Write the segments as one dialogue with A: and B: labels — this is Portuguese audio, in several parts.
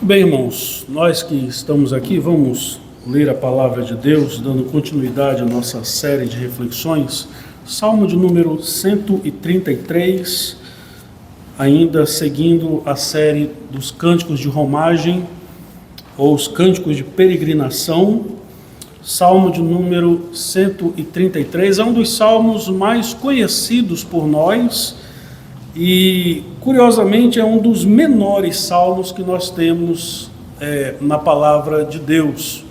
A: Bem, irmãos, nós que estamos aqui vamos ler a palavra de Deus, dando continuidade à nossa série de reflexões. Salmo de número 133, ainda seguindo a série dos cânticos de romagem, ou os cânticos de peregrinação. Salmo de número 133 é um dos salmos mais conhecidos por nós e, curiosamente, é um dos menores salmos que nós temos na palavra de Deus,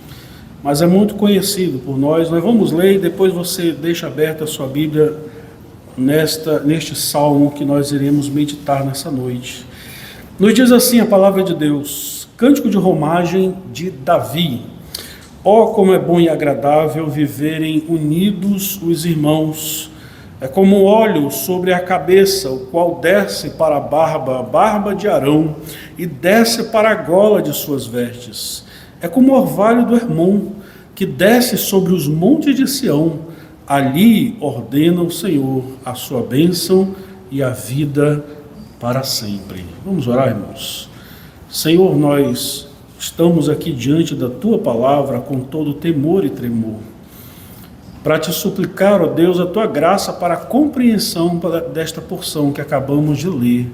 A: mas é muito conhecido por nós. Nós vamos ler e depois você deixa aberta a sua Bíblia neste salmo que nós iremos meditar nessa noite. Nos diz assim a palavra de Deus: Cântico de romagem de Davi. Ó, como é bom e agradável viverem unidos os irmãos. É como um óleo sobre a cabeça, o qual desce para a barba de Arão, e desce para a gola de suas vestes. É como o orvalho do Hermon, que desce sobre os montes de Sião. Ali ordena o Senhor a sua bênção e a vida para sempre. Vamos orar, irmãos. Senhor, nós estamos aqui diante da Tua palavra com todo temor e tremor, para te suplicar, ó Deus, a Tua graça para a compreensão desta porção que acabamos de ler,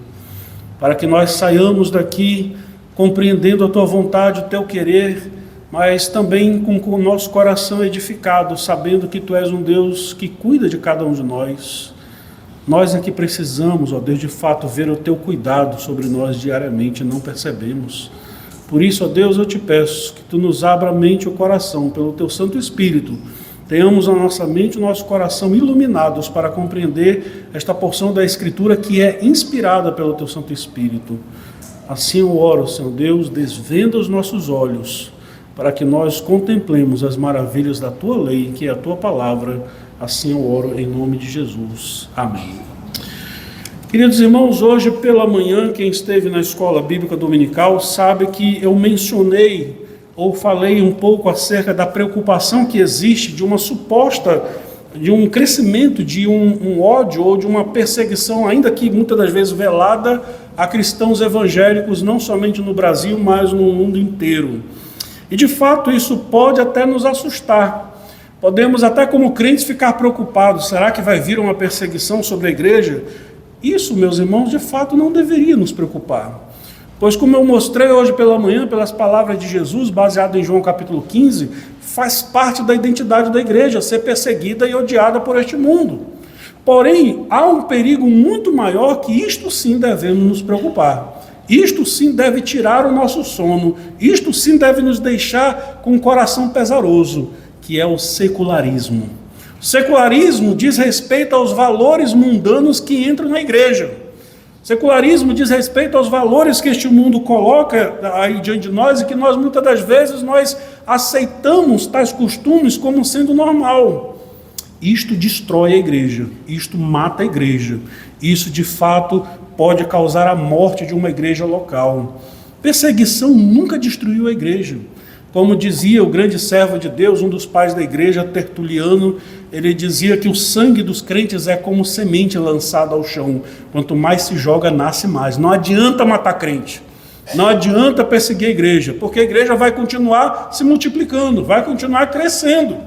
A: para que nós saiamos daqui compreendendo a Tua vontade, o Teu querer, mas também com o nosso coração edificado, sabendo que Tu és um Deus que cuida de cada um de nós. Nós é que precisamos, ó Deus, de fato ver o Teu cuidado sobre nós diariamente, não percebemos. Por isso, ó Deus, eu te peço que Tu nos abra a mente e o coração pelo Teu Santo Espírito. Tenhamos a nossa mente e o nosso coração iluminados para compreender esta porção da Escritura que é inspirada pelo Teu Santo Espírito. Assim eu oro, Senhor Deus, desvenda os nossos olhos para que nós contemplemos as maravilhas da Tua lei, que é a Tua palavra. Assim eu oro em nome de Jesus. Amém. Queridos irmãos, hoje pela manhã, quem esteve na escola bíblica dominical sabe que eu mencionei ou falei um pouco acerca da preocupação que existe de de um crescimento, de um ódio ou de uma perseguição, ainda que muitas das vezes velada, a cristãos evangélicos, não somente no Brasil, mas no mundo inteiro. E de fato isso pode até nos assustar. Podemos até como crentes ficar preocupados, será que vai vir uma perseguição sobre a igreja? Isso, meus irmãos, de fato não deveria nos preocupar. Pois como eu mostrei hoje pela manhã, pelas palavras de Jesus, baseado em João capítulo 15, faz parte da identidade da igreja, ser perseguida e odiada por este mundo. Porém, há um perigo muito maior que isto sim devemos nos preocupar. Isto sim deve tirar o nosso sono, isto sim deve nos deixar com o coração pesaroso, que é o secularismo. O secularismo diz respeito aos valores mundanos que entram na igreja. Secularismo diz respeito aos valores que este mundo coloca aí diante de nós e que nós muitas das vezes nós aceitamos tais costumes como sendo normal. Isto destrói a igreja, isto mata a igreja, isso de fato pode causar a morte de uma igreja local. Perseguição nunca destruiu a igreja. Como dizia o grande servo de Deus, um dos pais da igreja, Tertuliano, ele dizia que o sangue dos crentes é como semente lançada ao chão. Quanto mais se joga, nasce mais. Não adianta matar crente, não adianta perseguir a igreja, porque a igreja vai continuar se multiplicando, vai continuar crescendo,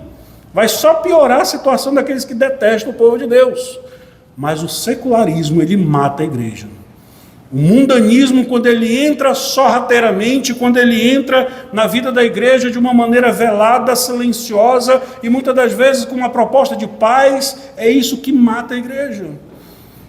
A: vai só piorar a situação daqueles que detestam o povo de Deus. Mas o secularismo, ele mata a igreja. O mundanismo, quando ele entra sorrateiramente, quando ele entra na vida da igreja de uma maneira velada, silenciosa e muitas das vezes com uma proposta de paz, é isso que mata a igreja.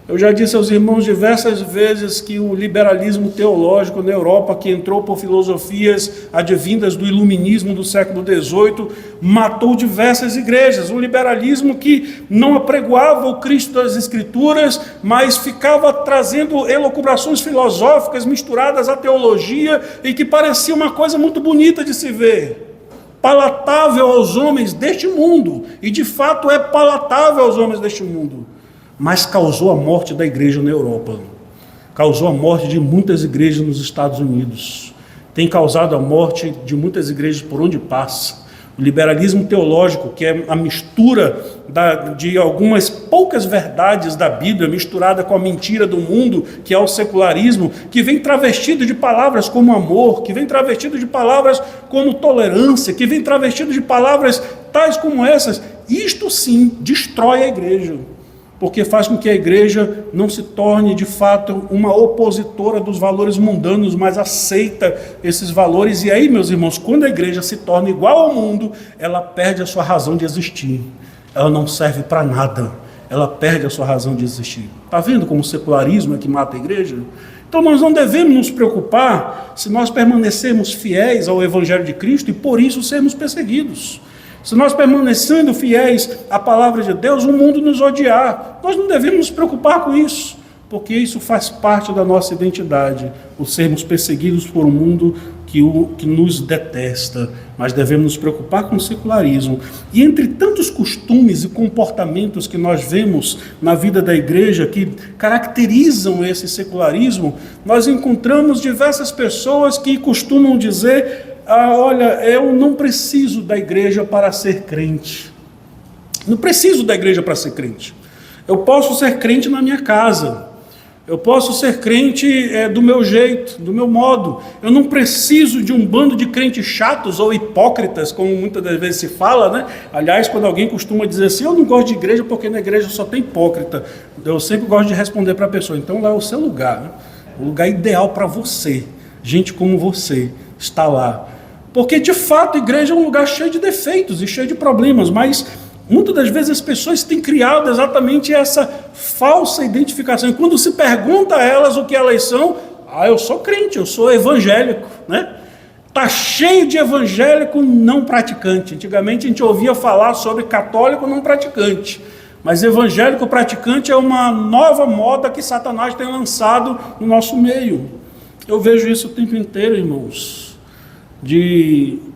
A: Eu já disse aos irmãos diversas vezes que o liberalismo teológico na Europa, que entrou por filosofias advindas do iluminismo do século XVIII, matou diversas igrejas. O liberalismo que não apregoava o Cristo das Escrituras, mas ficava trazendo elucubrações filosóficas misturadas à teologia e que parecia uma coisa muito bonita de se ver, palatável aos homens deste mundo, e de fato é palatável aos homens deste mundo. Mas causou a morte da igreja na Europa, causou a morte de muitas igrejas nos Estados Unidos, tem causado a morte de muitas igrejas por onde passa, O liberalismo teológico, que é a mistura de algumas poucas verdades da Bíblia, misturada com a mentira do mundo, que é o secularismo, que vem travestido de palavras como amor, que vem travestido de palavras como tolerância, que vem travestido de palavras tais como essas. Isto sim destrói a igreja, porque faz com que a igreja não se torne de fato uma opositora dos valores mundanos, mas aceita esses valores. E aí, meus irmãos, quando a igreja se torna igual ao mundo, ela perde a sua razão de existir. Ela não serve para nada, ela perde a sua razão de existir. Está vendo como o secularismo é que mata a igreja? Então nós não devemos nos preocupar se nós permanecermos fiéis ao Evangelho de Cristo e por isso sermos perseguidos. Se nós permanecendo fiéis à palavra de Deus, o mundo nos odiar. Nós não devemos nos preocupar com isso, porque isso faz parte da nossa identidade, o sermos perseguidos por um mundo que nos detesta. Mas devemos nos preocupar com o secularismo. E entre tantos costumes e comportamentos que nós vemos na vida da igreja que caracterizam esse secularismo, nós encontramos diversas pessoas que costumam dizer: olha, eu não preciso da igreja para ser crente. Não preciso da igreja para ser crente. Eu posso ser crente na minha casa. Eu posso ser crente do meu jeito, do meu modo. Eu não preciso de um bando de crentes chatos ou hipócritas, como muitas das vezes se fala, né? Aliás, quando alguém costuma dizer assim: eu não gosto de igreja porque na igreja só tem hipócrita, eu sempre gosto de responder para a pessoa: então lá é o seu lugar, né? O lugar ideal para você. Gente como você está lá. Porque, de fato, a igreja é um lugar cheio de defeitos e cheio de problemas, mas muitas das vezes as pessoas têm criado exatamente essa falsa identificação. E quando se pergunta a elas o que elas são: eu sou crente, eu sou evangélico, né? Está cheio de evangélico não praticante. Antigamente a gente ouvia falar sobre católico não praticante, mas evangélico praticante é uma nova moda que Satanás tem lançado no nosso meio. Eu vejo isso o tempo inteiro, irmãos.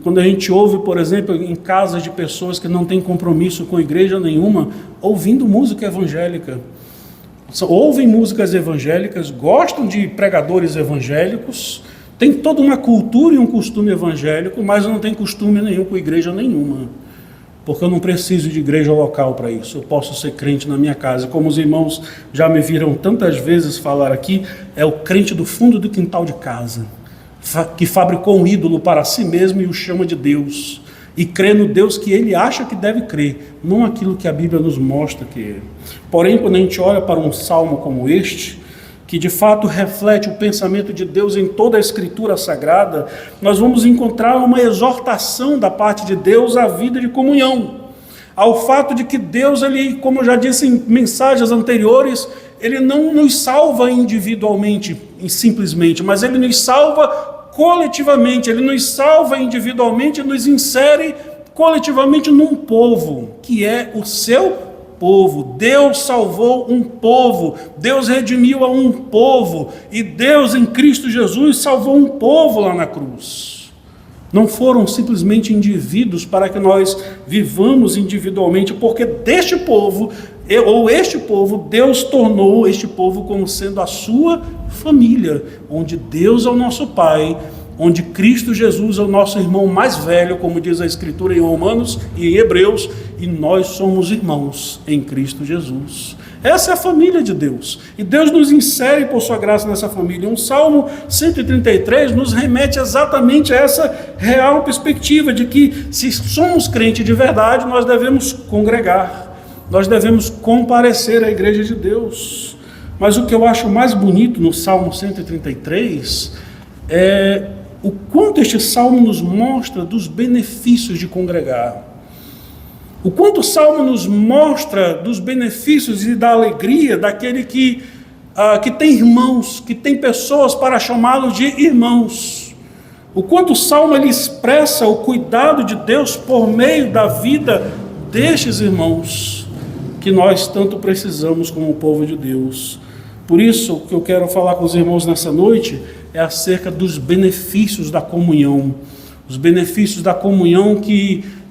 A: Quando a gente ouve, por exemplo, em casas de pessoas que não têm compromisso com igreja nenhuma, ouvindo música evangélica. Ouvem músicas evangélicas, gostam de pregadores evangélicos, tem toda uma cultura e um costume evangélico, mas não tem costume nenhum com igreja nenhuma. Porque eu não preciso de igreja local para isso, eu posso ser crente na minha casa. Como os irmãos já me viram tantas vezes falar aqui, é o crente do fundo do quintal de casa, que fabricou um ídolo para si mesmo e o chama de Deus, e crê no Deus que ele acha que deve crer, não aquilo que a Bíblia nos mostra que é. Porém, quando a gente olha para um salmo como este, que de fato reflete o pensamento de Deus em toda a Escritura Sagrada, nós vamos encontrar uma exortação da parte de Deus à vida de comunhão, ao fato de que Deus, ele, como eu já disse em mensagens anteriores, ele não nos salva individualmente e simplesmente, mas ele nos salva coletivamente, ele nos salva individualmente e nos insere coletivamente num povo, que é o seu povo. Deus salvou um povo, Deus redimiu a um povo, e Deus em Cristo Jesus salvou um povo lá na cruz. Não foram simplesmente indivíduos para que nós vivamos individualmente, porque deste povo, Deus tornou este povo como sendo a sua família, onde Deus é o nosso Pai, onde Cristo Jesus é o nosso irmão mais velho, como diz a Escritura em Romanos e em Hebreus, e nós somos irmãos em Cristo Jesus. Essa é a família de Deus, e Deus nos insere por sua graça nessa família. Um Salmo 133 nos remete exatamente a essa real perspectiva de que, se somos crentes de verdade, nós devemos congregar, nós devemos comparecer à igreja de Deus. Mas o que eu acho mais bonito no Salmo 133 é o quanto este Salmo nos mostra dos benefícios de congregar. O quanto o Salmo nos mostra dos benefícios e da alegria daquele que tem irmãos, que tem pessoas para chamá-los de irmãos. O quanto o Salmo ele expressa o cuidado de Deus por meio da vida destes irmãos, que nós tanto precisamos como o povo de Deus. Por isso, o que eu quero falar com os irmãos nessa noite é acerca dos benefícios da comunhão. Os benefícios da comunhão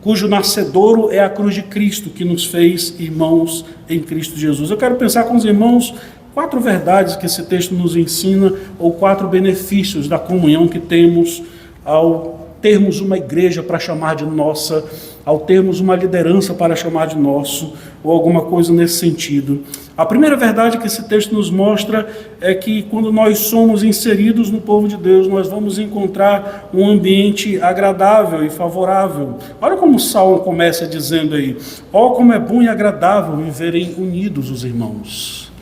A: cujo nascedouro é a cruz de Cristo, que nos fez irmãos em Cristo Jesus. Eu quero pensar com os irmãos 4 verdades que esse texto nos ensina, ou 4 benefícios da comunhão que temos ao termos uma igreja para chamar de nossa, ao termos uma liderança para chamar de nosso, ou alguma coisa nesse sentido. A primeira verdade que esse texto nos mostra é que quando nós somos inseridos no povo de Deus, nós vamos encontrar um ambiente agradável e favorável. Olha como o Salmo começa dizendo aí: ó, como é bom e agradável viverem unidos os irmãos.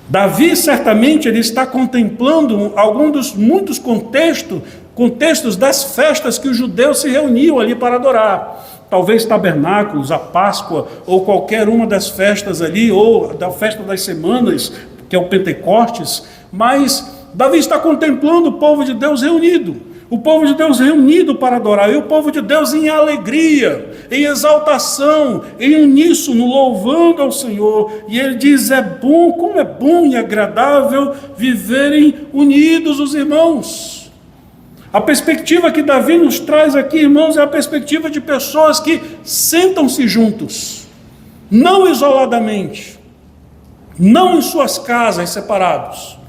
A: Davi, certamente, ele está contemplando algum dos muitos contextos das festas que os judeus se reuniam ali para adorar. Talvez tabernáculos, a Páscoa, ou qualquer uma das festas ali, ou da festa das semanas, que é o Pentecostes, mas Davi está contemplando o povo de Deus reunido, o povo de Deus reunido para adorar, e o povo de Deus em alegria, em exaltação, em uníssono, louvando ao Senhor, e ele diz: é bom, como é bom e agradável viverem unidos os irmãos. A perspectiva que Davi nos traz aqui, irmãos, é a perspectiva de pessoas que sentam-se juntos, não isoladamente, não em suas casas separados.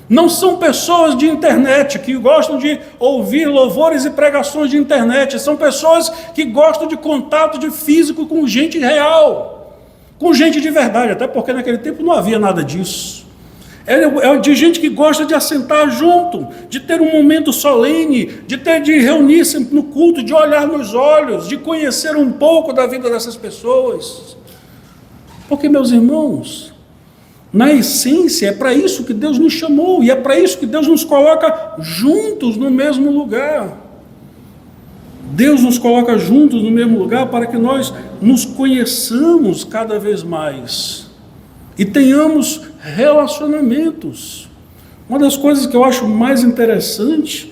A: Não são pessoas de internet que gostam de ouvir louvores e pregações de internet. São pessoas que gostam de contato de físico com gente real, com gente de verdade, até porque naquele tempo não havia nada disso. É de gente que gosta de assentar junto, de ter um momento solene, de reunir-se no culto, de olhar nos olhos, de conhecer um pouco da vida dessas pessoas. Porque, meus irmãos, na essência, é para isso que Deus nos chamou, e é para isso que Deus nos coloca juntos no mesmo lugar. Deus nos coloca juntos no mesmo lugar para que nós nos conheçamos cada vez mais e tenhamos relacionamentos. Uma das coisas que eu acho mais interessante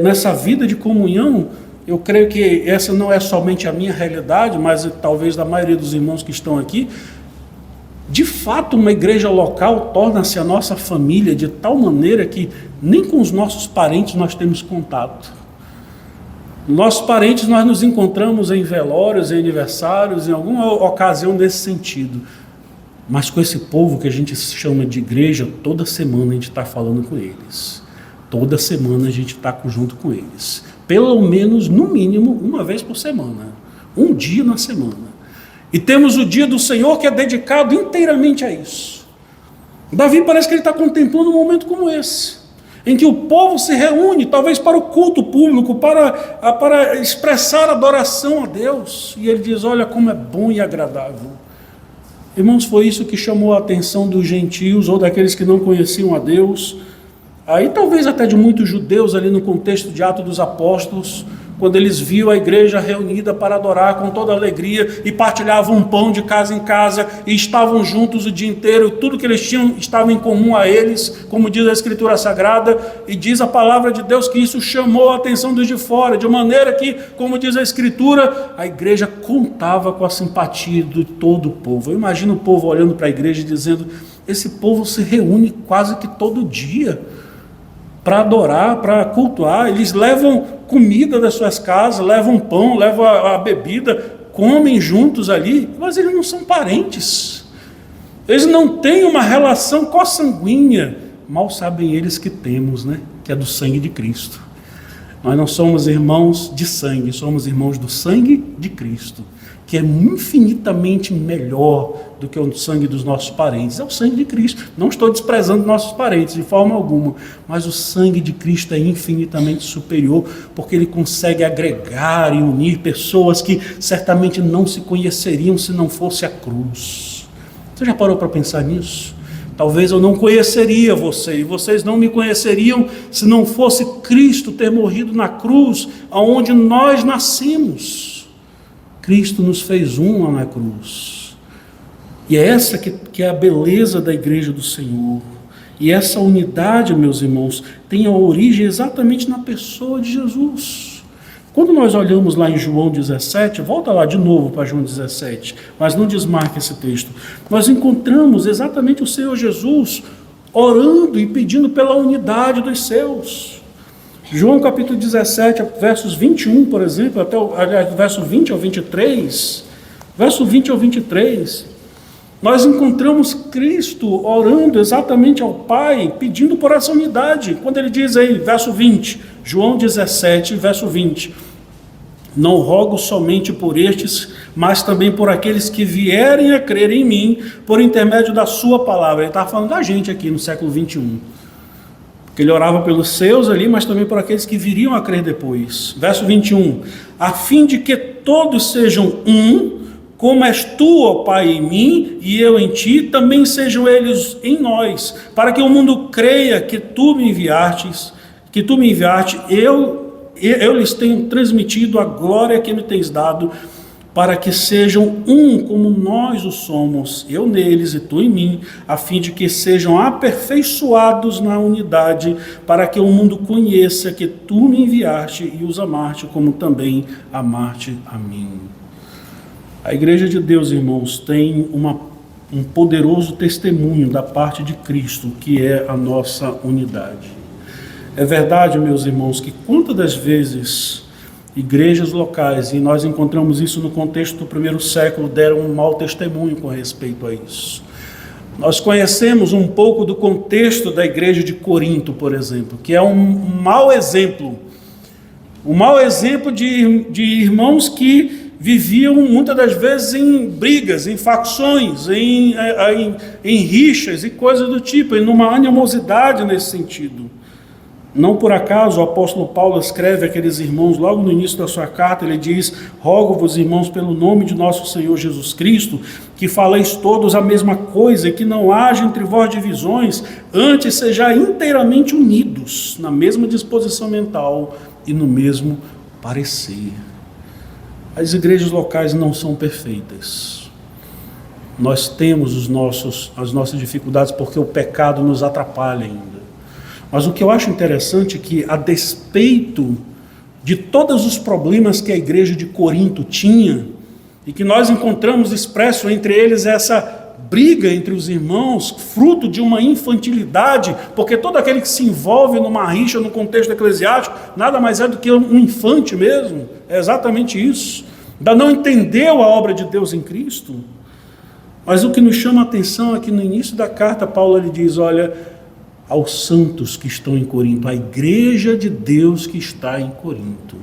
A: nessa vida de comunhão, eu creio que essa não é somente a minha realidade, mas talvez da maioria dos irmãos que estão aqui. De fato, uma igreja local torna-se a nossa família de tal maneira que nem com os nossos parentes nós temos contato. Nossos parentes nós nos encontramos em velórios, em aniversários, em alguma ocasião nesse sentido. Mas com esse povo que a gente chama de igreja, toda semana a gente está falando com eles. Toda semana a gente está junto com eles. Pelo menos, no mínimo, uma vez por semana. Um dia na semana. E temos o dia do Senhor que é dedicado inteiramente a isso. Davi parece que ele está contemplando um momento como esse, em que o povo se reúne, talvez para o culto público, para expressar adoração a Deus. E ele diz: olha como é bom e agradável. Irmãos, foi isso que chamou a atenção dos gentios, ou daqueles que não conheciam a Deus, aí talvez até de muitos judeus ali no contexto de Atos dos Apóstolos, quando eles viam a igreja reunida para adorar com toda alegria, e partilhavam pão de casa em casa, e estavam juntos o dia inteiro, tudo que eles tinham estava em comum a eles, como diz a Escritura Sagrada, e diz a palavra de Deus que isso chamou a atenção dos de fora, de maneira que, como diz a Escritura, a igreja contava com a simpatia de todo o povo. Eu imagino o povo olhando para a igreja e dizendo: esse povo se reúne quase que todo dia, para adorar, para cultuar. Eles levam comida das suas casas, levam pão, levam a bebida, comem juntos ali, mas eles não são parentes, eles não têm uma relação consanguínea. Mal sabem eles que temos, né? Que é do sangue de Cristo. Nós não somos irmãos de sangue, somos irmãos do sangue de Cristo, que é infinitamente melhor do que o sangue dos nossos parentes. É o sangue de Cristo. Não estou desprezando nossos parentes de forma alguma, mas o sangue de Cristo é infinitamente superior, porque ele consegue agregar e unir pessoas que certamente não se conheceriam se não fosse a cruz. Você já parou para pensar nisso? Talvez eu não conheceria você, e vocês não me conheceriam se não fosse Cristo ter morrido na cruz, aonde nós nascemos. Cristo nos fez uma na cruz. E é essa que é a beleza da igreja do Senhor. E essa unidade, meus irmãos, tem a origem exatamente na pessoa de Jesus. Quando nós olhamos lá em João 17, volta lá de novo para João 17, mas não desmarque esse texto, nós encontramos exatamente o Senhor Jesus orando e pedindo pela unidade dos seus. João capítulo 17, versos 21, por exemplo, até o verso 20 ao 23, verso 20 ao 23, Nós encontramos Cristo orando exatamente ao Pai, pedindo por essa unidade. Quando ele diz aí, verso 20, João 17, verso 20, não rogo somente por estes, mas também por aqueles que vierem a crer em mim, por intermédio da sua palavra. Ele estava falando da gente aqui no século 21. Porque ele orava pelos seus ali, mas também por aqueles que viriam a crer depois. Verso 21, a fim de que todos sejam um, como és tu, ó Pai, em mim, e eu em ti, também sejam eles em nós, para que o mundo creia que tu me enviaste, eu lhes tenho transmitido a glória que me tens dado, para que sejam um como nós o somos, eu neles e tu em mim, a fim de que sejam aperfeiçoados na unidade, para que o mundo conheça que tu me enviaste e os amaste, como também amaste a mim. A Igreja de Deus, irmãos, tem um poderoso testemunho da parte de Cristo, que é a nossa unidade. É verdade, meus irmãos, que quantas das vezes igrejas locais, e nós encontramos isso no contexto do primeiro século, deram um mau testemunho com respeito a isso. Nós conhecemos um pouco do contexto da igreja de Corinto, por exemplo, que é um mau exemplo de irmãos que viviam muitas das vezes em brigas, em facções, em rixas e coisas do tipo, em uma animosidade nesse sentido. Não por acaso o apóstolo Paulo escreve àqueles irmãos, logo no início da sua carta, ele diz: rogo-vos, irmãos, pelo nome de nosso Senhor Jesus Cristo, que faleis todos a mesma coisa, e que não haja entre vós divisões, antes sejais inteiramente unidos, na mesma disposição mental e no mesmo parecer. As igrejas locais não são perfeitas. Nós temos as nossas dificuldades porque o pecado nos atrapalha ainda. Mas o que eu acho interessante é que, a despeito de todos os problemas que a igreja de Corinto tinha, e que nós encontramos expresso entre eles essa briga entre os irmãos, fruto de uma infantilidade, porque todo aquele que se envolve numa rixa no contexto eclesiástico, nada mais é do que um infante mesmo, é exatamente isso, ainda não entendeu a obra de Deus em Cristo. Mas o que nos chama a atenção é que no início da carta, Paulo ele diz, olha, aos santos que estão em Corinto, a igreja de Deus que está em Corinto,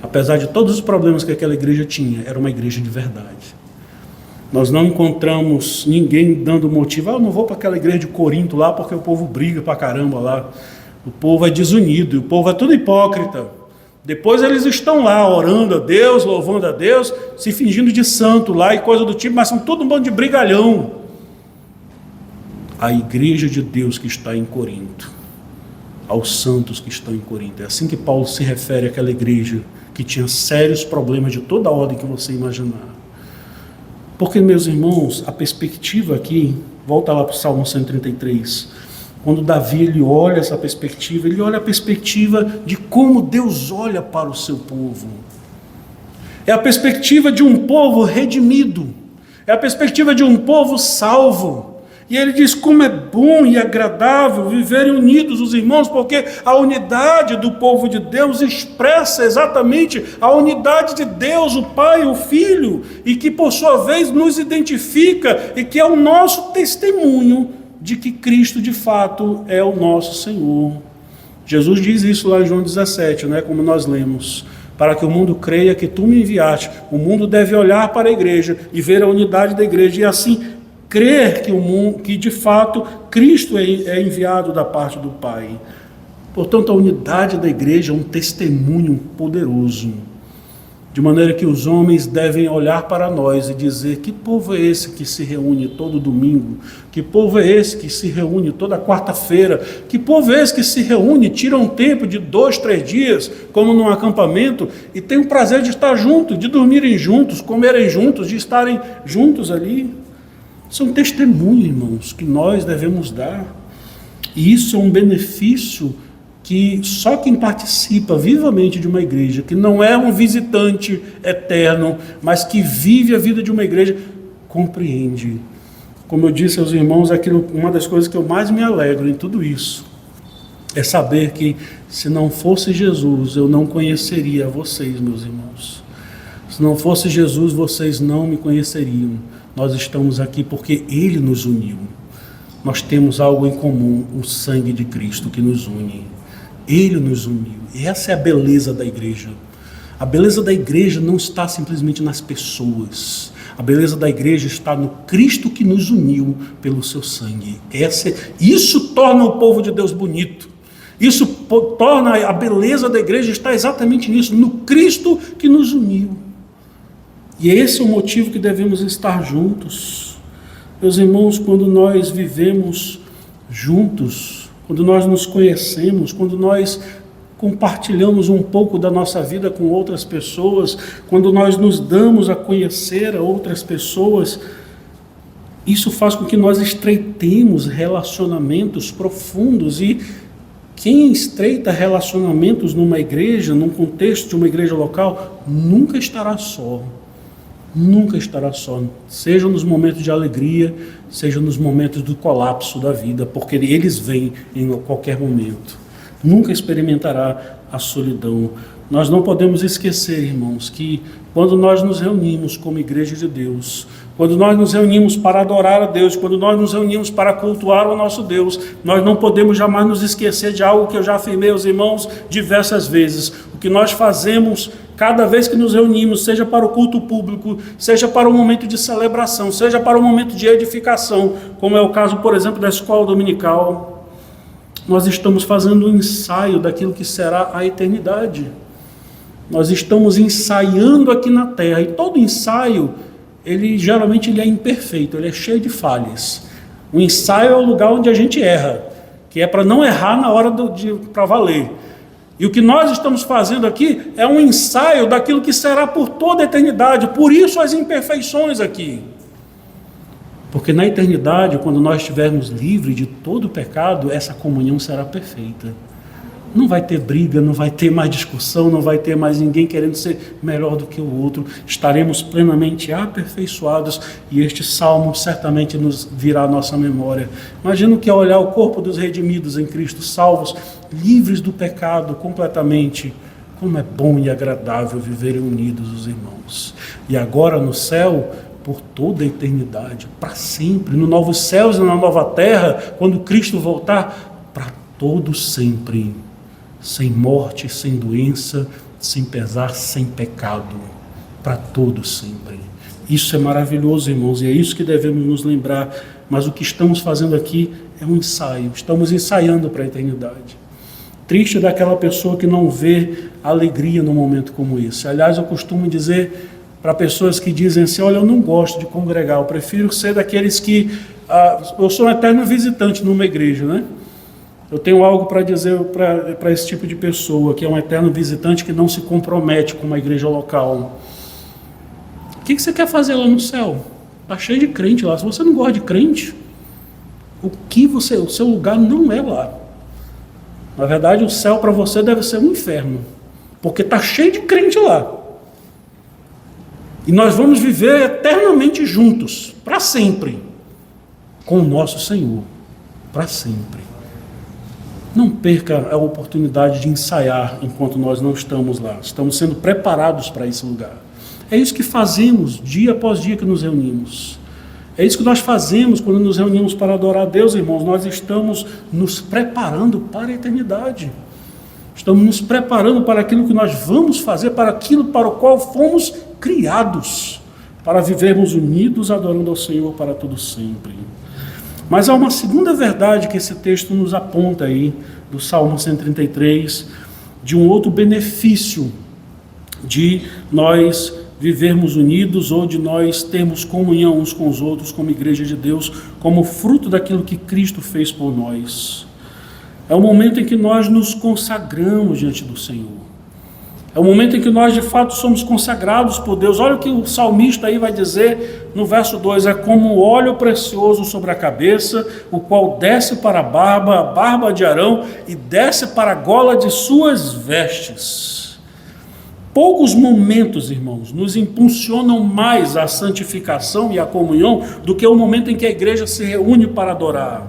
A: apesar de todos os problemas que aquela igreja tinha, era uma igreja de verdade. Nós não encontramos ninguém dando motivo, eu não vou para aquela igreja de Corinto lá, porque o povo briga para caramba lá, o povo é desunido, o povo é tudo hipócrita. Depois eles estão lá orando a Deus, louvando a Deus, se fingindo de santo lá e coisa do tipo, mas são todo um bando de brigalhão. A igreja de Deus que está em Corinto, aos santos que estão em Corinto, é assim que Paulo se refere àquela igreja que tinha sérios problemas de toda a ordem que você imaginar. Porque, meus irmãos, a perspectiva aqui, volta lá para o Salmo 133, quando Davi ele olha essa perspectiva, ele olha a perspectiva de como Deus olha para o seu povo. É a perspectiva de um povo redimido, é a perspectiva de um povo salvo. E ele diz como é bom e agradável viverem unidos os irmãos, porque a unidade do povo de Deus expressa exatamente a unidade de Deus, o Pai e o Filho, e que por sua vez nos identifica e que é o nosso testemunho de que Cristo de fato é o nosso Senhor. Jesus diz isso lá em João 17, né, como nós lemos, para que o mundo creia que tu me enviaste. O mundo deve olhar para a igreja e ver a unidade da igreja e assim crer que de fato Cristo é enviado da parte do Pai. Portanto, a unidade da igreja é um testemunho poderoso, de maneira que os homens devem olhar para nós e dizer: que povo é esse que se reúne todo domingo? Que povo é esse que se reúne toda quarta-feira? Que povo é esse que se reúne, tira um tempo de 2, 3 dias, como num acampamento, e tem o prazer de estar juntos, de dormirem juntos, comerem juntos, de estarem juntos ali? São testemunhos, irmãos, que nós devemos dar. E isso é um benefício que só quem participa vivamente de uma igreja, que não é um visitante eterno, mas que vive a vida de uma igreja, compreende. Como eu disse aos irmãos, uma das coisas que eu mais me alegro em tudo isso é saber que, se não fosse Jesus, eu não conheceria vocês, meus irmãos. Se não fosse Jesus, vocês não me conheceriam. Nós estamos aqui porque Ele nos uniu. Nós temos algo em comum, o sangue de Cristo que nos une. Ele nos uniu. E essa é a beleza da igreja. A beleza da igreja não está simplesmente nas pessoas. A beleza da igreja está no Cristo que nos uniu pelo seu sangue. Isso torna o povo de Deus bonito. Isso torna a beleza da igreja está exatamente nisso, no Cristo que nos uniu. E esse é o motivo que devemos estar juntos. Meus irmãos, quando nós vivemos juntos, quando nós nos conhecemos, quando nós compartilhamos um pouco da nossa vida com outras pessoas, quando nós nos damos a conhecer a outras pessoas, isso faz com que nós estreitemos relacionamentos profundos. E quem estreita relacionamentos numa igreja, num contexto de uma igreja local, nunca estará só. Nunca estará só, seja nos momentos de alegria, seja nos momentos do colapso da vida, porque eles vêm em qualquer momento. Nunca experimentará a solidão. Nós não podemos esquecer, irmãos, que quando nós nos reunimos como igreja de Deus, quando nós nos reunimos para adorar a Deus, quando nós nos reunimos para cultuar o nosso Deus, nós não podemos jamais nos esquecer de algo que eu já afirmei aos irmãos diversas vezes. O que nós fazemos cada vez que nos reunimos, seja para o culto público, seja para o momento de celebração, seja para o momento de edificação, como é o caso, por exemplo, da escola dominical, nós estamos fazendo um ensaio daquilo que será a eternidade. Nós estamos ensaiando aqui na terra, e todo ensaio, geralmente ele é imperfeito, ele é cheio de falhas. O ensaio é o lugar onde a gente erra, que é para não errar na hora para valer. E o que nós estamos fazendo aqui é um ensaio daquilo que será por toda a eternidade, por isso as imperfeições aqui. Porque na eternidade, quando nós estivermos livres de todo o pecado, essa comunhão será perfeita. Não vai ter briga, não vai ter mais discussão, não vai ter mais ninguém querendo ser melhor do que o outro. Estaremos plenamente aperfeiçoados e este salmo certamente nos virá à nossa memória. Imagina o que é olhar o corpo dos redimidos em Cristo, salvos, livres do pecado completamente. Como é bom e agradável viverem unidos os irmãos. E agora no céu, por toda a eternidade, para sempre, no novo céus e na nova terra, quando Cristo voltar, para todo sempre. Sem morte, sem doença, sem pesar, sem pecado, para todo sempre. Isso é maravilhoso, irmãos, e é isso que devemos nos lembrar. Mas o que estamos fazendo aqui é um ensaio, estamos ensaiando para a eternidade. Triste daquela pessoa que não vê alegria num momento como esse. Aliás, eu costumo dizer para pessoas que dizem assim, olha, eu não gosto de congregar, eu prefiro ser daqueles que... eu sou um eterno visitante numa igreja, né? Eu tenho algo para dizer para esse tipo de pessoa, que é um eterno visitante que não se compromete com uma igreja local. O que você quer fazer lá no céu? Está cheio de crente lá. Se você não gosta de crente, o seu lugar não é lá. Na verdade, o céu para você deve ser um inferno, porque está cheio de crente lá. E nós vamos viver eternamente juntos, para sempre, com o nosso Senhor, para sempre. Não perca a oportunidade de ensaiar enquanto nós não estamos lá. Estamos sendo preparados para esse lugar. É isso que fazemos dia após dia que nos reunimos. É isso que nós fazemos quando nos reunimos para adorar a Deus, irmãos. Nós estamos nos preparando para a eternidade. Estamos nos preparando para aquilo que nós vamos fazer, para aquilo para o qual fomos criados, para vivermos unidos adorando ao Senhor para todo sempre. Mas há uma segunda verdade que esse texto nos aponta aí, do Salmo 133, de um outro benefício de nós vivermos unidos ou de nós termos comunhão uns com os outros como igreja de Deus, como fruto daquilo que Cristo fez por nós. É o momento em que nós nos consagramos diante do Senhor. É o momento em que nós de fato somos consagrados por Deus. Olha o que o salmista aí vai dizer no verso 2, é como óleo precioso sobre a cabeça, o qual desce para a barba de Arão, e desce para a gola de suas vestes. Poucos momentos, irmãos, nos impulsionam mais à santificação e à comunhão do que o momento em que a igreja se reúne para adorar.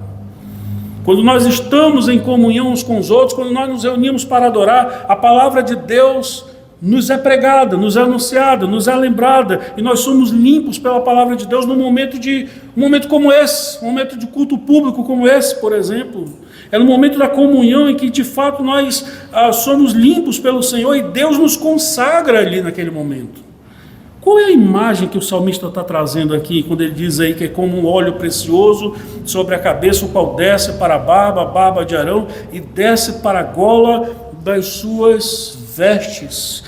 A: Quando nós estamos em comunhão uns com os outros, quando nós nos reunimos para adorar, a palavra de Deus nos é pregada, nos é anunciada, nos é lembrada, e nós somos limpos pela palavra de Deus num um momento como esse, um momento de culto público como esse, por exemplo. É no momento da comunhão em que de fato nós somos limpos pelo Senhor e Deus nos consagra ali naquele momento. Qual é a imagem que o salmista está trazendo aqui, quando ele diz aí que é como um óleo precioso sobre a cabeça, o qual desce para a barba de Arão, e desce para a gola das suas vestes?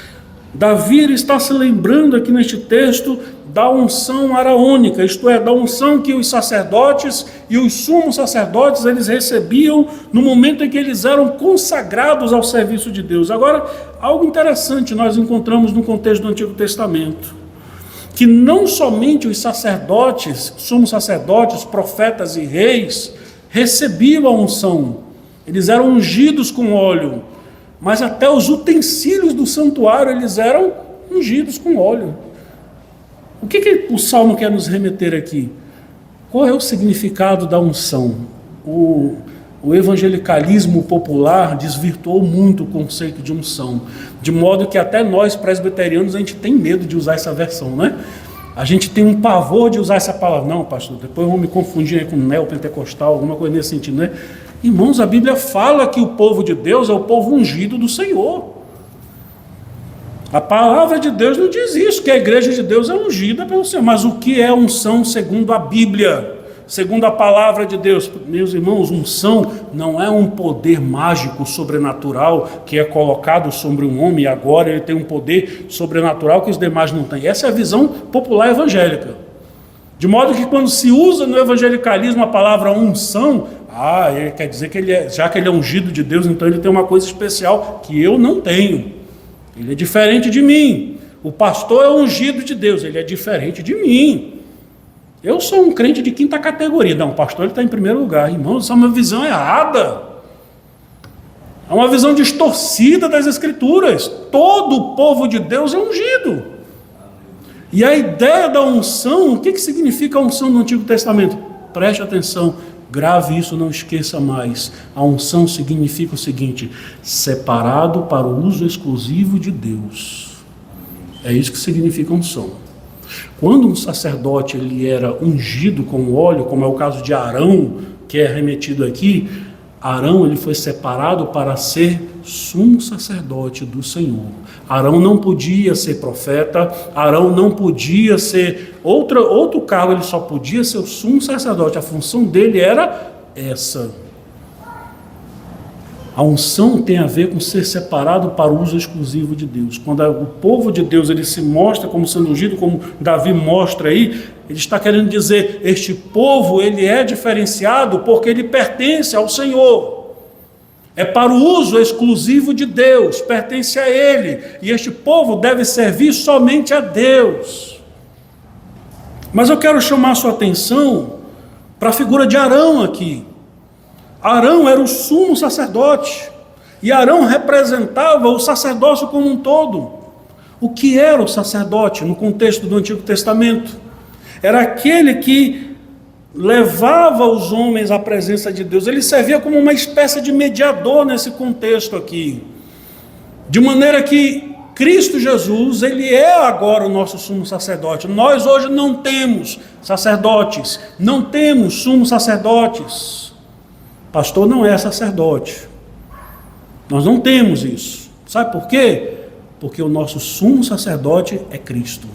A: Davi está se lembrando aqui neste texto da unção araônica, isto é, da unção que os sacerdotes e os sumos sacerdotes eles recebiam no momento em que eles eram consagrados ao serviço de Deus. Agora, algo interessante nós encontramos no contexto do Antigo Testamento, que não somente os sacerdotes, sumos sacerdotes, profetas e reis recebiam a unção, eles eram ungidos com óleo, mas até os utensílios do santuário eles eram ungidos com óleo. O que o Salmo quer nos remeter aqui? Qual é o significado da unção? O evangelicalismo popular desvirtuou muito o conceito de unção, de modo que até nós presbiterianos a gente tem medo de usar essa versão, né? A gente tem um pavor de usar essa palavra. Não, pastor, depois vão me confundir aí com neopentecostal, alguma coisa nesse sentido, né? Irmãos, a Bíblia fala que o povo de Deus é o povo ungido do Senhor. A palavra de Deus não diz isso, que a igreja de Deus é ungida pelo Senhor. Mas o que é unção segundo a Bíblia? Segundo a palavra de Deus? Meus irmãos, unção não é um poder mágico sobrenatural que é colocado sobre um homem e agora ele tem um poder sobrenatural que os demais não têm. Essa é a visão popular evangélica. De modo que quando se usa no evangelicalismo a palavra unção, ele quer dizer que já que ele é ungido de Deus, então ele tem uma coisa especial que eu não tenho. Ele é diferente de mim. O pastor é ungido de Deus, ele é diferente de mim. Eu sou um crente de quinta categoria. Não, o pastor está em primeiro lugar. Irmãos, essa é uma visão errada. É uma visão distorcida das Escrituras. Todo o povo de Deus é ungido. E a ideia da unção, o que significa a unção no Antigo Testamento? Preste atenção. Grave isso, não esqueça mais. A unção significa o seguinte: separado para o uso exclusivo de Deus. É isso que significa unção. Quando um sacerdote ele era ungido com óleo, como é o caso de Arão, que é remetido aqui, Arão ele foi separado para ser sumo sacerdote do Senhor. Arão não podia ser profeta, Arão não podia ser outro cargo, ele só podia ser o sumo sacerdote. A função dele era essa. A unção tem a ver com ser separado para o uso exclusivo de Deus. Quando o povo de Deus ele se mostra como sendo ungido, como Davi mostra aí, ele está querendo dizer, este povo ele é diferenciado porque ele pertence ao Senhor. É para o uso exclusivo de Deus, pertence a Ele. E este povo deve servir somente a Deus. Mas eu quero chamar a sua atenção para a figura de Arão aqui. Arão era o sumo sacerdote. E Arão representava o sacerdócio como um todo. O que era o sacerdote no contexto do Antigo Testamento? Era aquele que levava os homens à presença de Deus. Ele servia como uma espécie de mediador nesse contexto aqui. De maneira que Cristo Jesus, ele é agora o nosso sumo sacerdote. Nós hoje não temos sacerdotes, não temos sumos sacerdotes. Pastor não é sacerdote. Nós não temos isso. Sabe por quê? Porque o nosso sumo sacerdote é Cristo.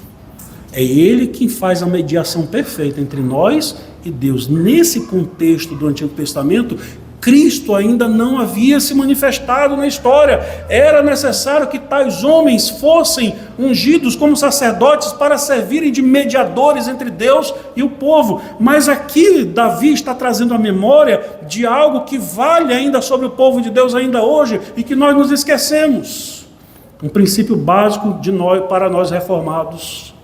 A: É Ele quem faz a mediação perfeita entre nós e Deus. Nesse contexto do Antigo Testamento, Cristo ainda não havia se manifestado na história. Era necessário que tais homens fossem ungidos como sacerdotes para servirem de mediadores entre Deus e o povo. Mas aqui Davi está trazendo a memória de algo que vale ainda sobre o povo de Deus ainda hoje e que nós nos esquecemos. Um princípio básico para nós reformados,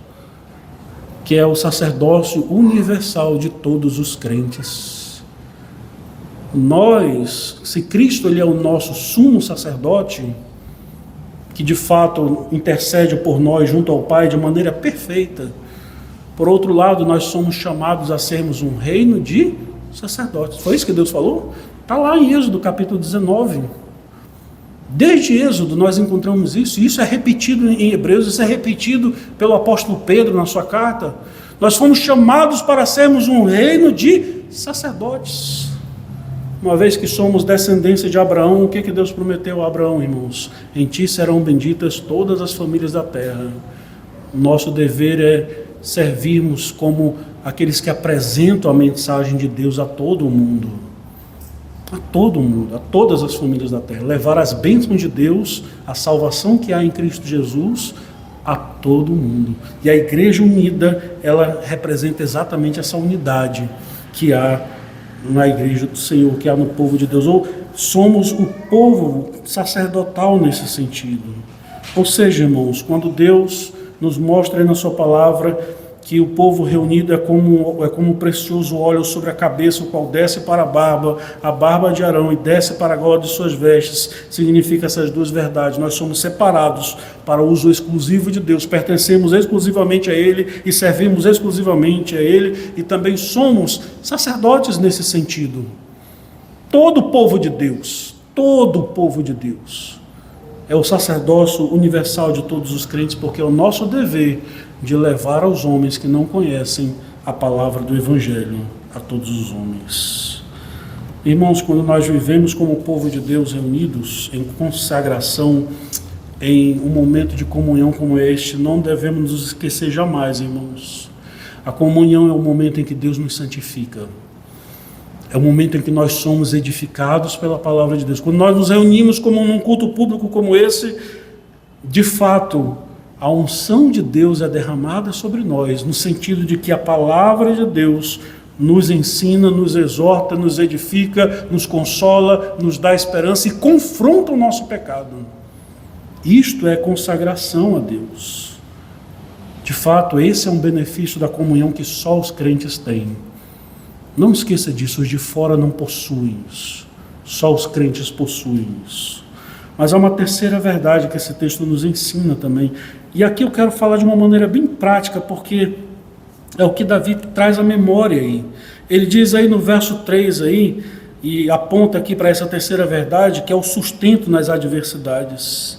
A: que é o sacerdócio universal de todos os crentes. Nós, se Cristo ele é o nosso sumo sacerdote, que de fato intercede por nós junto ao Pai de maneira perfeita, por outro lado, nós somos chamados a sermos um reino de sacerdotes. Foi isso que Deus falou? Está lá em Êxodo capítulo 19. Desde Êxodo nós encontramos isso, e isso é repetido em Hebreus, isso é repetido pelo apóstolo Pedro na sua carta. Nós fomos chamados para sermos um reino de sacerdotes. Uma vez que somos descendência de Abraão, o que Deus prometeu a Abraão, irmãos? Em ti serão benditas todas as famílias da terra. O nosso dever é servirmos como aqueles que apresentam a mensagem de Deus a todo o mundo. A todo mundo, a todas as famílias da terra, levar as bênçãos de Deus, a salvação que há em Cristo Jesus, a todo mundo. E a igreja unida, ela representa exatamente essa unidade que há na igreja do Senhor, que há no povo de Deus, ou somos o povo sacerdotal nesse sentido. Ou seja, irmãos, quando Deus nos mostra aí na sua palavra que o povo reunido é como um precioso óleo sobre a cabeça, o qual desce para a barba de Arão e desce para a gola de suas vestes, significa essas duas verdades. Nós somos separados para o uso exclusivo de Deus, pertencemos exclusivamente a Ele e servimos exclusivamente a Ele, e também somos sacerdotes nesse sentido. Todo o povo de Deus é o sacerdócio universal de todos os crentes, porque é o nosso dever de levar aos homens que não conhecem a palavra do Evangelho a todos os homens. Irmãos, quando nós vivemos como povo de Deus reunidos em consagração, em um momento de comunhão como este, não devemos nos esquecer jamais, irmãos. A comunhão é o momento em que Deus nos santifica. É o momento em que nós somos edificados pela palavra de Deus. Quando nós nos reunimos como num culto público como esse, de fato, a unção de Deus é derramada sobre nós, no sentido de que a palavra de Deus nos ensina, nos exorta, nos edifica, nos consola, nos dá esperança e confronta o nosso pecado. Isto é consagração a Deus. De fato, esse é um benefício da comunhão que só os crentes têm. Não esqueça disso, os de fora não possuem isso, só os crentes possuem isso. Mas há uma terceira verdade que esse texto nos ensina também, e aqui eu quero falar de uma maneira bem prática, porque é o que Davi traz à memória aí. Ele diz aí no verso 3 aí, e aponta aqui para essa terceira verdade, que é o sustento nas adversidades.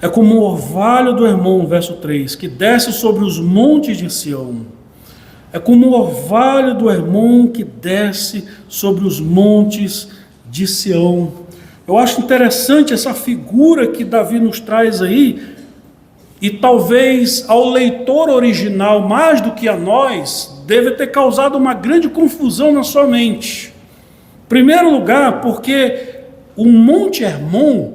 A: É como o orvalho do Hermon, verso 3, que desce sobre os montes de Sião. É como o orvalho do Hermon que desce sobre os montes de Sião. Eu acho interessante essa figura que Davi nos traz aí, e talvez ao leitor original, mais do que a nós, deve ter causado uma grande confusão na sua mente. Em primeiro lugar, porque o Monte Hermon,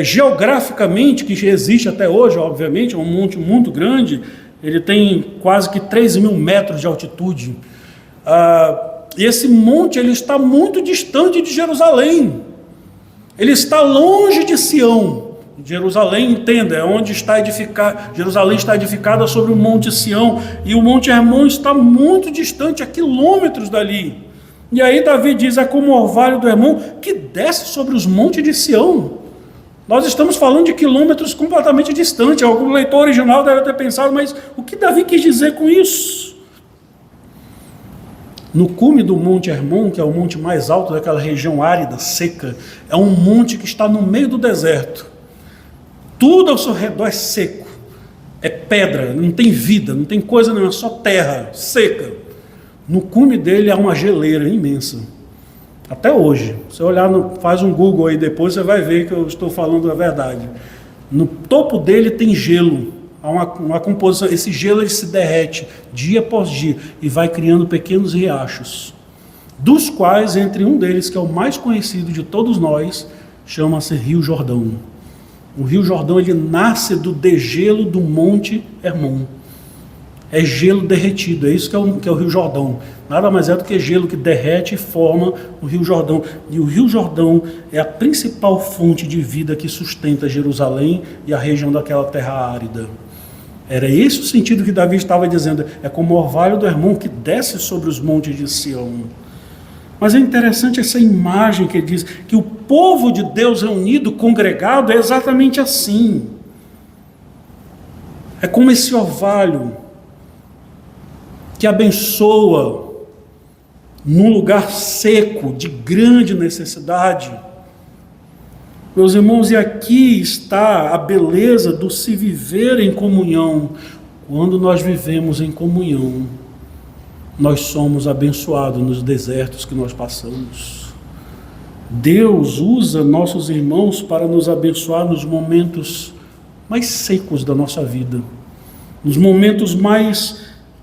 A: geograficamente, que existe até hoje, obviamente, é um monte muito grande, ele tem quase que 3.000 metros de altitude. E esse monte ele está muito distante de Jerusalém. Ele está longe de Sião. Jerusalém, entenda, é onde está edificado. Jerusalém está edificada sobre o Monte Sião, e o Monte Hermon está muito distante, a quilômetros dali. E aí Davi diz, é como o orvalho do Hermon que desce sobre os montes de Sião. Nós estamos falando de quilômetros completamente distantes. Algum leitor original deve ter pensado, mas o que Davi quis dizer com isso? No cume do Monte Hermon, que é o monte mais alto daquela região árida, seca, é um monte que está no meio do deserto. Tudo ao seu redor é seco, é pedra, não tem vida, não tem coisa nenhuma, é só terra seca. No cume dele há uma geleira imensa. Até hoje, se você olhar, faz um Google aí depois, você vai ver que eu estou falando a verdade. No topo dele tem gelo, há uma composição, esse gelo ele se derrete dia após dia e vai criando pequenos riachos, dos quais, entre um deles, que é o mais conhecido de todos nós, chama-se Rio Jordão. O Rio Jordão ele nasce do degelo do Monte Hermon. É gelo derretido, é isso que é o Rio Jordão. Nada mais é do que gelo que derrete e forma o Rio Jordão. E o Rio Jordão é a principal fonte de vida que sustenta Jerusalém e a região daquela terra árida. Era esse o sentido que Davi estava dizendo. É como o orvalho do Hermon que desce sobre os montes de Sião. Mas é interessante essa imagem que ele diz, que o povo de Deus reunido, congregado, é exatamente assim. É como esse orvalho que abençoa num lugar seco, de grande necessidade. Meus irmãos, e aqui está a beleza do se viver em comunhão. Quando nós vivemos em comunhão, nós somos abençoados nos desertos que nós passamos. Deus usa nossos irmãos para nos abençoar nos momentos mais secos da nossa vida, nos momentos mais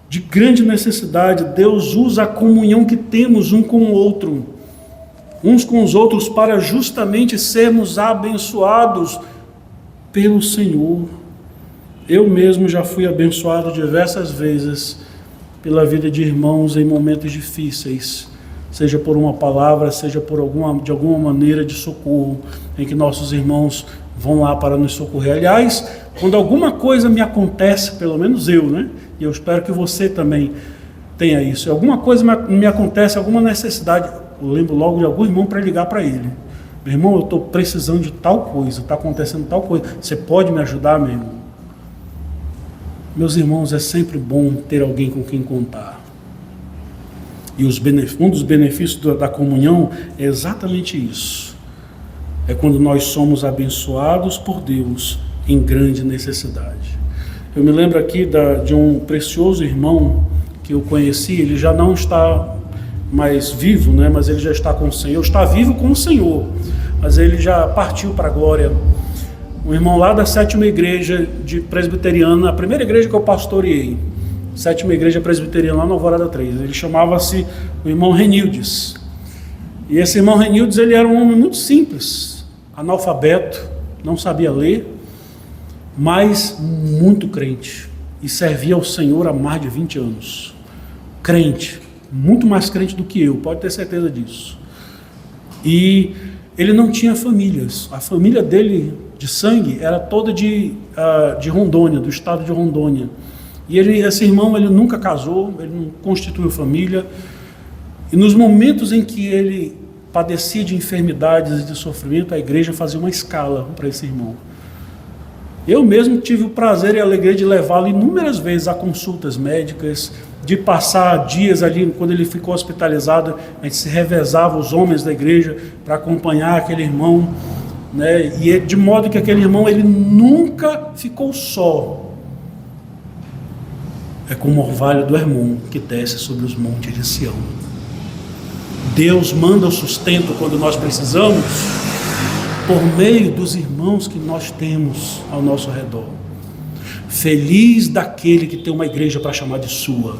A: de grande necessidade. Deus usa a comunhão que temos um com o outro, uns com os outros, para justamente sermos abençoados pelo Senhor. Eu mesmo já fui abençoado diversas vezes pela vida de irmãos em momentos difíceis, seja por uma palavra, seja por de alguma maneira de socorro, em que nossos irmãos vão lá para nos socorrer. Aliás, quando alguma coisa me acontece, pelo menos eu, né? E eu espero que você também tenha isso. Se alguma coisa me acontece, alguma necessidade, eu lembro logo de algum irmão para ligar para ele. Meu irmão, eu estou precisando de tal coisa, está acontecendo tal coisa. Você pode me ajudar, meu irmão? Meus irmãos, é sempre bom ter alguém com quem contar. E um dos benefícios da comunhão é exatamente isso. É quando nós somos abençoados por Deus em grande necessidade. Eu me lembro aqui de um precioso irmão que eu conheci. Ele já não está mais vivo, né? Mas ele já está com o Senhor. Está vivo com o Senhor, mas ele já partiu para a glória. Um irmão lá da 7ª Igreja de Presbiteriana, a primeira igreja que eu pastoreei, 7ª Igreja Presbiteriana lá no Alvorada 3. Ele chamava-se o irmão Renildes. E esse irmão Renildes, ele era um homem muito simples, analfabeto, não sabia ler, mas muito crente, e servia ao Senhor há mais de 20 anos. Crente, muito mais crente do que eu, pode ter certeza disso. E ele não tinha famílias. A família dele de sangue era toda de Rondônia, do estado de Rondônia. E esse irmão, ele nunca casou, ele não constituiu família. E nos momentos em que ele padecia de enfermidades e de sofrimento, a igreja fazia uma escala para esse irmão. Eu mesmo tive o prazer e a alegria de levá-lo inúmeras vezes a consultas médicas, de passar dias ali. Quando ele ficou hospitalizado, a gente se revezava, os homens da igreja, para acompanhar aquele irmão, né? E de modo que aquele irmão, ele nunca ficou só. É como o orvalho do Hermon que desce sobre os montes de Sião. Deus manda o sustento quando nós precisamos, por meio dos irmãos que nós temos ao nosso redor. Feliz daquele que tem uma igreja para chamar de sua.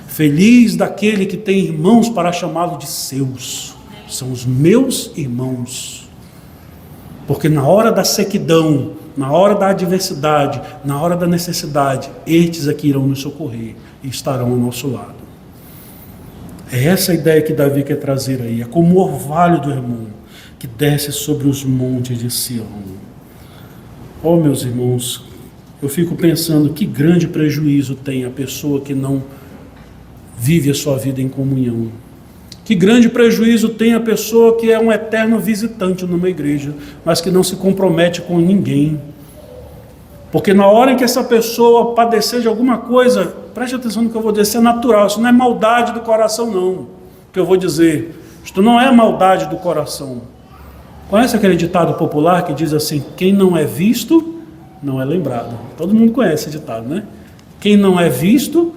A: Feliz daquele que tem irmãos para chamá-lo de seus. São os meus irmãos. Porque na hora da sequidão, na hora da adversidade, na hora da necessidade, estes aqui irão nos socorrer e estarão ao nosso lado. É essa a ideia que Davi quer trazer aí. É como o orvalho do Hermon que desce sobre os montes de Sião. Oh, meus irmãos, eu fico pensando que grande prejuízo tem a pessoa que não vive a sua vida em comunhão. Que grande prejuízo tem a pessoa que é um eterno visitante numa igreja, mas que não se compromete com ninguém. Porque na hora em que essa pessoa padecer de alguma coisa, preste atenção no que eu vou dizer, isso é natural, isso não é maldade do coração não, que eu vou dizer. Isto não é maldade do coração. Conhece aquele ditado popular que diz assim: quem não é visto, não é lembrado. Todo mundo conhece esse ditado, né? Quem não é visto,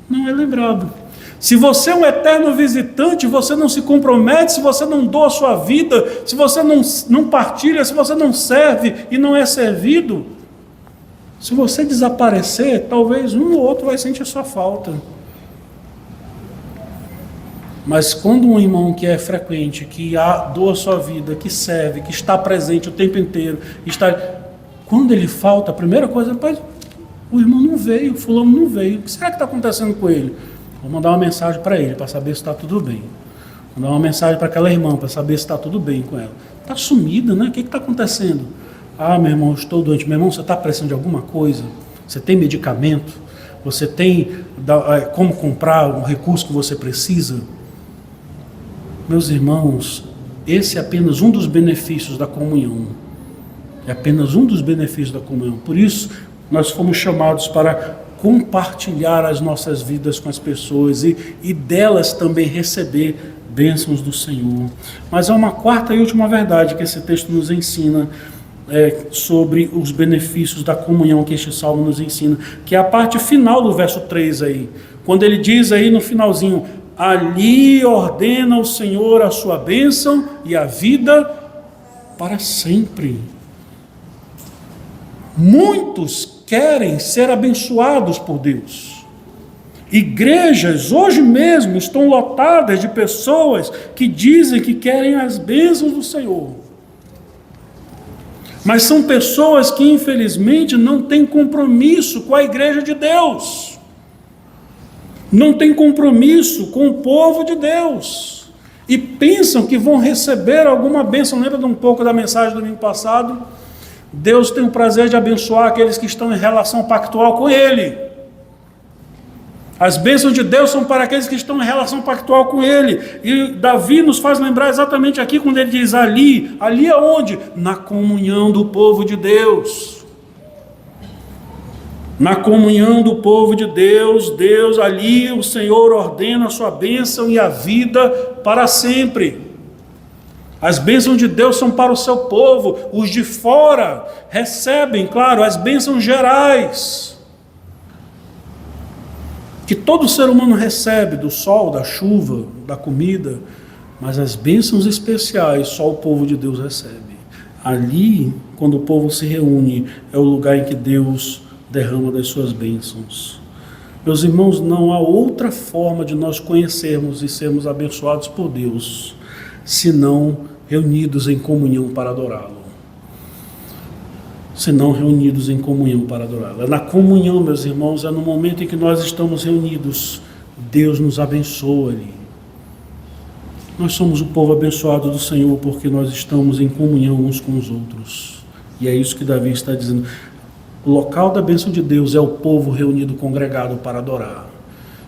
A: não é lembrado. Se você é um eterno visitante, você não se compromete, se você não doa a sua vida, se você não partilha, se você não serve e não é servido, se você desaparecer, talvez um ou outro vai sentir sua falta. Mas quando um irmão que é frequente, que doa a sua vida, que serve, que está presente o tempo inteiro, quando ele falta, a primeira coisa, rapaz, o irmão não veio, o fulano não veio, o que será que está acontecendo com ele? Vou mandar uma mensagem para ele, para saber se está tudo bem. Vou mandar uma mensagem para aquela irmã, para saber se está tudo bem com ela. Está sumida, né? O que está acontecendo? Ah, meu irmão, eu estou doente. Meu irmão, você está precisando de alguma coisa? Você tem medicamento? Você tem como comprar um recurso que você precisa? Meus irmãos, esse é apenas um dos benefícios da comunhão. É apenas um dos benefícios da comunhão. Por isso, nós fomos chamados para compartilhar as nossas vidas com as pessoas e delas também receber bênçãos do Senhor. Mas há uma quarta e última verdade que esse texto nos ensina sobre os benefícios da comunhão que este salmo nos ensina, que é a parte final do verso 3 aí, quando ele diz aí no finalzinho: ali ordena o Senhor a sua bênção e a vida para sempre. Muitos querem ser abençoados por Deus. Igrejas hoje mesmo estão lotadas de pessoas que dizem que querem as bênçãos do Senhor. Mas são pessoas que infelizmente não têm compromisso com a igreja de Deus. Não têm compromisso com o povo de Deus. E pensam que vão receber alguma bênção. Lembra de um pouco da mensagem do domingo passado? Deus tem o prazer de abençoar aqueles que estão em relação pactual com Ele. As bênçãos de Deus são para aqueles que estão em relação pactual com Ele. E Davi nos faz lembrar exatamente aqui, quando ele diz ali aonde? Na comunhão do povo de Deus. Na comunhão do povo de Deus, ali o Senhor ordena a sua bênção e a vida para sempre. As bênçãos de Deus são para o seu povo. Os de fora recebem, claro, as bênçãos gerais que todo ser humano recebe, do sol, da chuva, da comida, mas as bênçãos especiais só o povo de Deus recebe. Ali, quando o povo se reúne, é o lugar em que Deus derrama das suas bênçãos. Meus irmãos, não há outra forma de nós conhecermos e sermos abençoados por Deus, senão reunidos em comunhão para adorá-lo. Senão reunidos em comunhão para adorá-lo. É na comunhão, meus irmãos, é no momento em que nós estamos reunidos, Deus nos abençoa ali. Nós somos o povo abençoado do Senhor porque nós estamos em comunhão uns com os outros. E é isso que Davi está dizendo. O local da bênção de Deus é o povo reunido, congregado para adorar.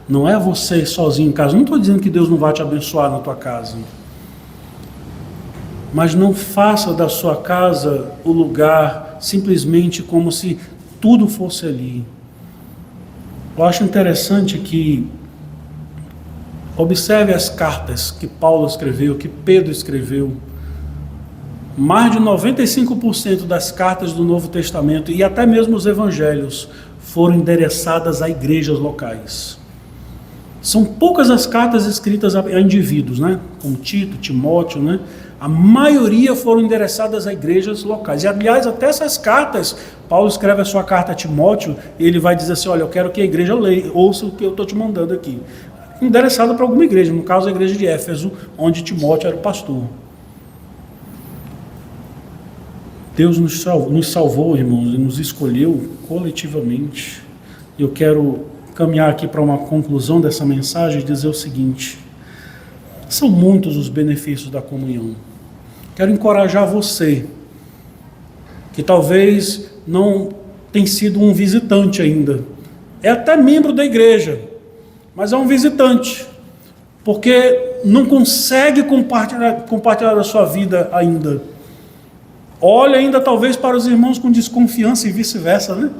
A: Não é você sozinho em casa. Não estou dizendo que Deus não vai te abençoar na tua casa. Mas não faça da sua casa o lugar simplesmente como se tudo fosse ali. Eu acho interessante que observe as cartas que Paulo escreveu, que Pedro escreveu. Mais de 95% das cartas do Novo Testamento e até mesmo os evangelhos foram endereçadas a igrejas locais. São poucas as cartas escritas a indivíduos, né? Como Tito, Timóteo, né? A maioria foram endereçadas a igrejas locais. E, aliás, até essas cartas, Paulo escreve a sua carta a Timóteo, e ele vai dizer assim: olha, eu quero que a igreja leia, ouça o que eu estou te mandando aqui. Endereçado para alguma igreja, no caso a igreja de Éfeso, onde Timóteo era o pastor. Deus nos salvou, irmãos, e nos escolheu coletivamente. Eu quero caminhar aqui para uma conclusão dessa mensagem e dizer o seguinte: são muitos os benefícios da comunhão. Quero encorajar você, que talvez não tenha sido um visitante ainda, é até membro da igreja, mas é um visitante, porque não consegue compartilhar a sua vida ainda. Olha ainda talvez para os irmãos com desconfiança e vice-versa, né?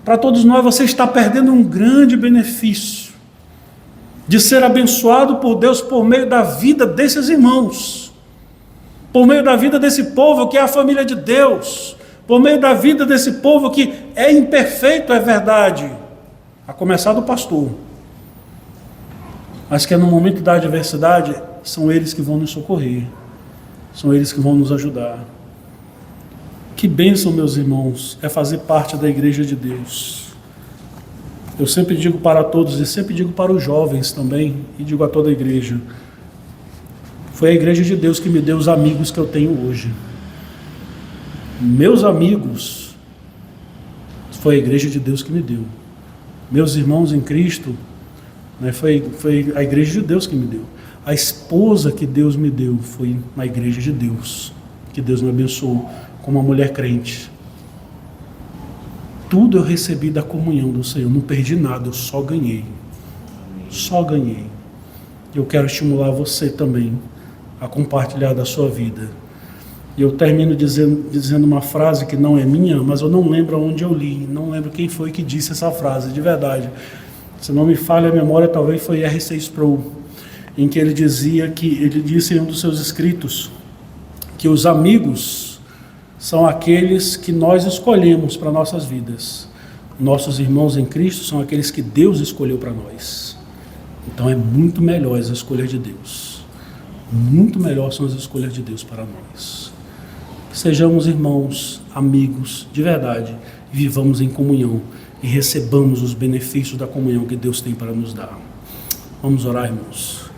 A: Para todos nós, você está perdendo um grande benefício de ser abençoado por Deus por meio da vida desses irmãos, por meio da vida desse povo que é a família de Deus, por meio da vida desse povo que é imperfeito, é verdade, a começar do pastor, mas que no momento da adversidade são eles que vão nos socorrer, são eles que vão nos ajudar. Que bênção, meus irmãos, é fazer parte da igreja de Deus. Eu sempre digo para todos, e sempre digo para os jovens também, e digo a toda a igreja: foi a igreja de Deus que me deu os amigos que eu tenho hoje. Meus amigos, foi a igreja de Deus que me deu. Meus irmãos em Cristo, né, foi a igreja de Deus que me deu. A esposa que Deus me deu foi na igreja de Deus, que Deus me abençoou como uma mulher crente. Tudo eu recebi da comunhão do Senhor, não perdi nada, eu só ganhei. Só ganhei. Eu quero estimular você também a compartilhar da sua vida. E eu termino dizendo uma frase que não é minha, mas eu não lembro onde eu li, não lembro quem foi que disse essa frase, de verdade. Se não me falha a memória, talvez foi R.C. Sproul. em que ele disse em um dos seus escritos que os amigos são aqueles que nós escolhemos para nossas vidas. Nossos irmãos em Cristo são aqueles que Deus escolheu para nós. Então é muito melhor as escolhas de Deus. Muito melhor são as escolhas de Deus para nós. Sejamos irmãos, amigos de verdade, vivamos em comunhão e recebamos os benefícios da comunhão que Deus tem para nos dar. Vamos orar, irmãos.